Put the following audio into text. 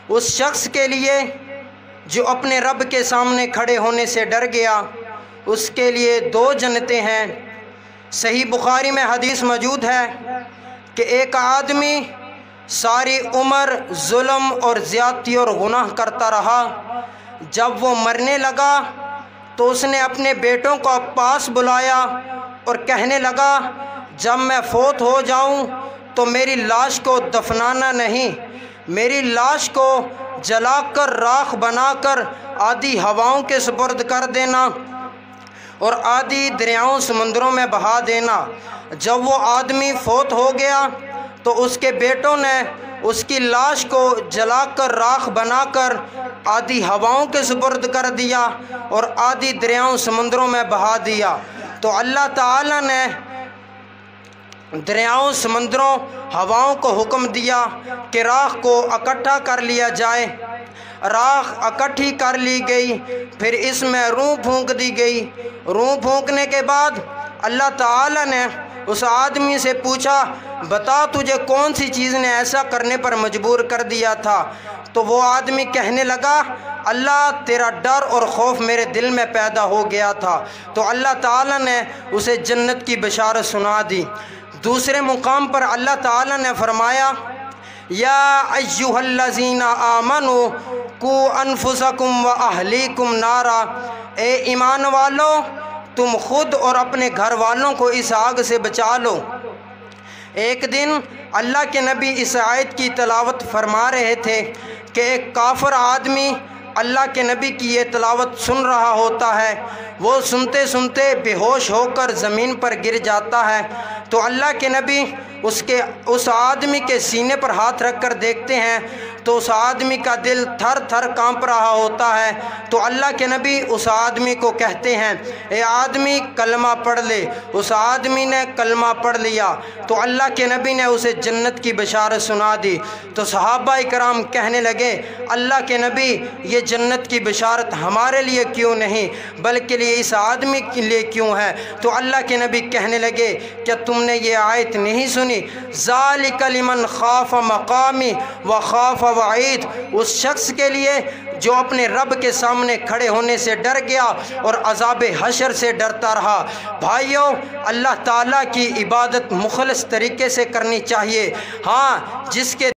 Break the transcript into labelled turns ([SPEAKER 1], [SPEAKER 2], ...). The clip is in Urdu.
[SPEAKER 1] اس شخص کے لیے جو اپنے رب کے سامنے کھڑے ہونے سے ڈر گیا، اس کے لیے 2 جنتیں ہیں۔ صحیح بخاری میں حدیث موجود ہے کہ ایک آدمی ساری عمر ظلم اور زیادتی اور گناہ کرتا رہا، جب وہ مرنے لگا تو اس نے اپنے بیٹوں کو پاس بلایا اور کہنے لگا جب میں فوت ہو جاؤں تو میری لاش کو دفنانا نہیں، میری لاش کو جلا کر راکھ بنا کر آدھی ہواؤں کے سپرد کر دینا اور آدھی دریاؤں سمندروں میں بہا دینا۔ جب وہ آدمی فوت ہو گیا تو اس کے بیٹوں نے اس کی لاش کو جلا کر راکھ بنا کر آدھی ہواؤں کے سپرد کر دیا اور آدھی دریاؤں سمندروں میں بہا دیا۔ تو اللہ تعالیٰ نے دریاؤں سمندروں ہواؤں کو حکم دیا کہ راکھ کو اکٹھا کر لیا جائے۔ راکھ اکٹھی کر لی گئی، پھر اس میں روح پھونک دی گئی۔ روح پھونکنے کے بعد اللہ تعالیٰ نے اس آدمی سے پوچھا بتا تجھے کون سی چیز نے ایسا کرنے پر مجبور کر دیا تھا؟ تو وہ آدمی کہنے لگا اللہ تیرا ڈر اور خوف میرے دل میں پیدا ہو گیا تھا۔ تو اللہ تعالیٰ نے اسے جنت کی بشارت سنا دی۔ دوسرے مقام پر اللہ تعالیٰ نے فرمایا یا ایھا الذین آمنوا قوا انفسکم واہلیکم نارا، اے ایمان والو تم خود اور اپنے گھر والوں کو اس آگ سے بچا لو۔ ایک دن اللہ کے نبی اس آیت کی تلاوت فرما رہے تھے کہ ایک کافر آدمی اللہ کے نبی کی یہ تلاوت سن رہا ہوتا ہے، وہ سنتے سنتے بے ہوش ہو کر زمین پر گر جاتا ہے۔ تو اللہ کے نبی اس آدمی کے سینے پر ہاتھ رکھ کر دیکھتے ہیں تو اس آدمی کا دل تھر تھر کانپ رہا ہوتا ہے۔ تو اللہ کے نبی اس آدمی کو کہتے ہیں اے آدمی کلمہ پڑھ لے۔ اس آدمی نے کلمہ پڑھ لیا تو اللہ کے نبی نے اسے جنت کی بشارت سنا دی۔ تو صحابہ کرام کہنے لگے اللہ کے نبی یہ جنت کی بشارت ہمارے لیے کیوں نہیں بلکہ اس آدمی کے لیے کیوں ہے؟ تو اللہ کے نبی کہنے لگے کیا تم نے یہ آیت نہیں سنی ذالک لمن خاف مقامی وخاف وعید، اس شخص کے لیے جو اپنے رب کے سامنے کھڑے ہونے سے ڈر گیا اور عذاب حشر سے ڈرتا رہا۔ بھائیوں اللہ تعالیٰ کی عبادت مخلص طریقے سے کرنی چاہیے۔ ہاں جس کے